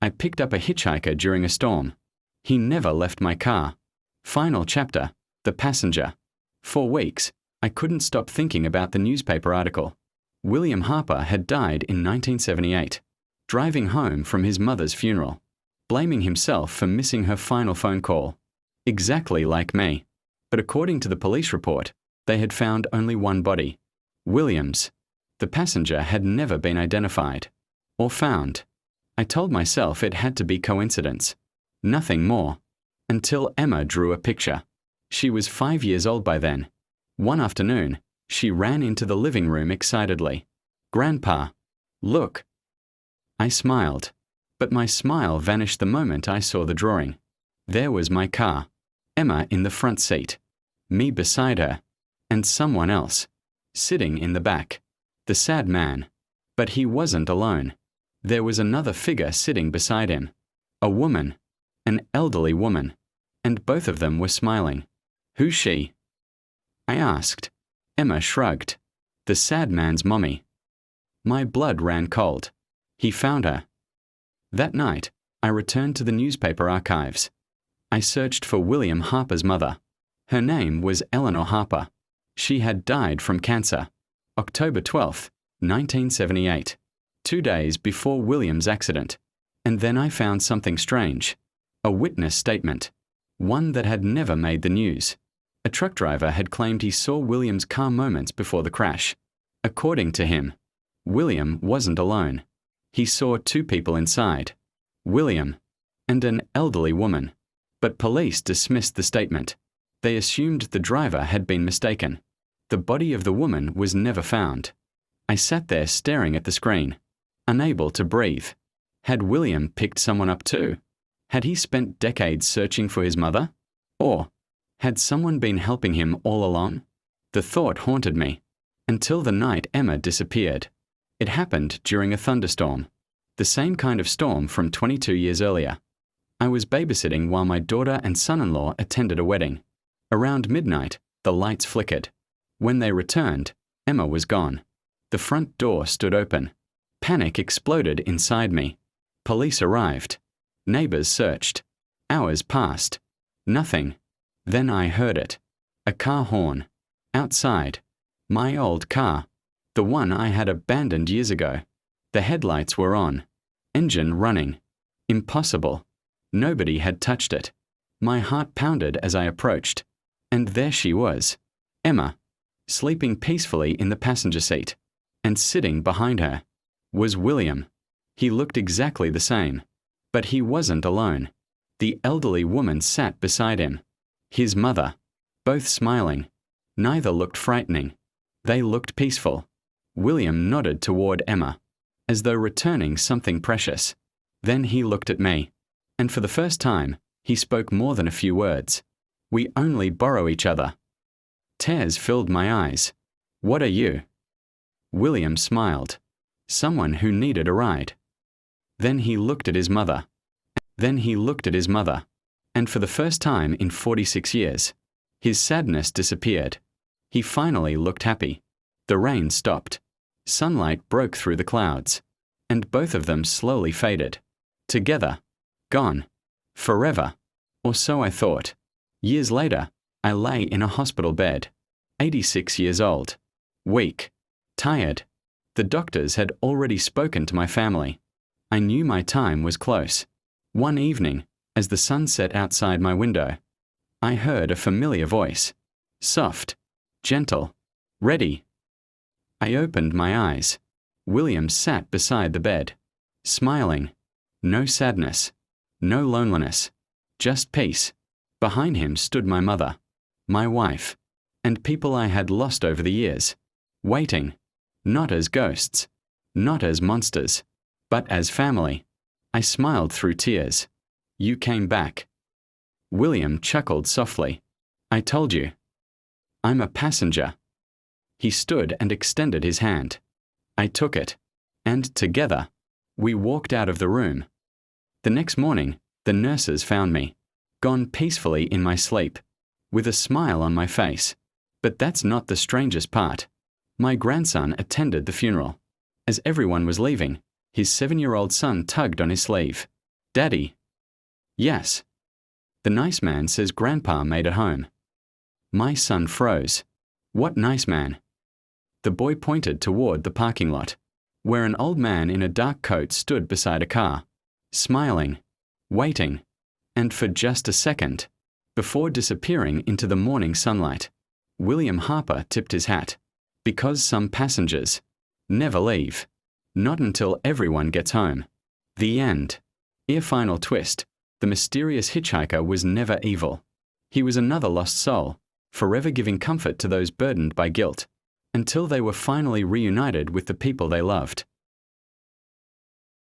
I picked up a hitchhiker during a storm. He never left my car. Final chapter, The Passenger. For weeks, I couldn't stop thinking about the newspaper article. William Harper had died in 1978, driving home from his mother's funeral, blaming himself for missing her final phone call. Exactly like me. But according to the police report, they had found only one body, William's. The passenger had never been identified or found. I told myself it had to be coincidence, nothing more, until Emma drew a picture. She was 5 years old by then. One afternoon, she ran into the living room excitedly. "Grandpa, look." I smiled, but my smile vanished the moment I saw the drawing. There was my car, Emma in the front seat, me beside her, and someone else, sitting in the back. The sad man. But he wasn't alone. There was another figure sitting beside him. A woman, an elderly woman, and both of them were smiling. "Who's she?" I asked. Emma shrugged. "The sad man's mommy." My blood ran cold. He found her. That night, I returned to the newspaper archives. I searched for William Harper's mother. Her name was Eleanor Harper. She had died from cancer, October 12, 1978, 2 days before William's accident. And then I found something strange. A witness statement. One that had never made the news. A truck driver had claimed he saw William's car moments before the crash. According to him, William wasn't alone. He saw 2 people inside, William and an elderly woman. But police dismissed the statement. They assumed the driver had been mistaken. The body of the woman was never found. I sat there staring at the screen, unable to breathe. Had William picked someone up too? Had he spent decades searching for his mother? Or had someone been helping him all along? The thought haunted me, until the night Emma disappeared. It happened during a thunderstorm, the same kind of storm from 22 years earlier. I was babysitting while my daughter and son-in-law attended a wedding. Around midnight, the lights flickered. When they returned, Emma was gone. The front door stood open. Panic exploded inside me. Police arrived. Neighbors searched. Hours passed. Nothing. Then I heard it. A car horn. Outside. My old car. The one I had abandoned years ago. The headlights were on. Engine running. Impossible. Nobody had touched it. My heart pounded as I approached. And there she was. Emma. Sleeping peacefully in the passenger seat. And sitting behind her was William. He looked exactly the same. But he wasn't alone. The elderly woman sat beside him. His mother. Both smiling. Neither looked frightening. They looked peaceful. William nodded toward Emma, as though returning something precious. Then he looked at me. And for the first time, he spoke more than a few words. "We only borrow each other." Tears filled my eyes. "What are you?" William smiled. "Someone who needed a ride." Then he looked at his mother. And for the first time in 46 years, his sadness disappeared. He finally looked happy. The rain stopped. Sunlight broke through the clouds. And both of them slowly faded. Together. Gone. Forever. Or so I thought. Years later, I lay in a hospital bed. 86 years old. Weak. Tired. The doctors had already spoken to my family. I knew my time was close. One evening, as the sun set outside my window, I heard a familiar voice. Soft. Gentle. Ready. I opened my eyes. William sat beside the bed. Smiling. No sadness. No loneliness. Just peace. Behind him stood my mother, my wife, and people I had lost over the years. Waiting. Not as ghosts. Not as monsters. But as family. I smiled through tears. You came back. William chuckled softly. I told you. I'm a passenger. He stood and extended his hand. I took it. And together, we walked out of the room. The next morning, the nurses found me, gone peacefully in my sleep, with a smile on my face. But that's not the strangest part. My grandson attended the funeral. As everyone was leaving, his 7-year-old son tugged on his sleeve. Daddy. Yes. The nice man says Grandpa made it home. My son froze. What nice man? The boy pointed toward the parking lot, where an old man in a dark coat stood beside a car, smiling, waiting, and for just a second, before disappearing into the morning sunlight. William Harper tipped his hat, because some passengers never leave, not until everyone gets home. The end. Final twist. The mysterious hitchhiker was never evil. He was another lost soul, forever giving comfort to those burdened by guilt, until they were finally reunited with the people they loved.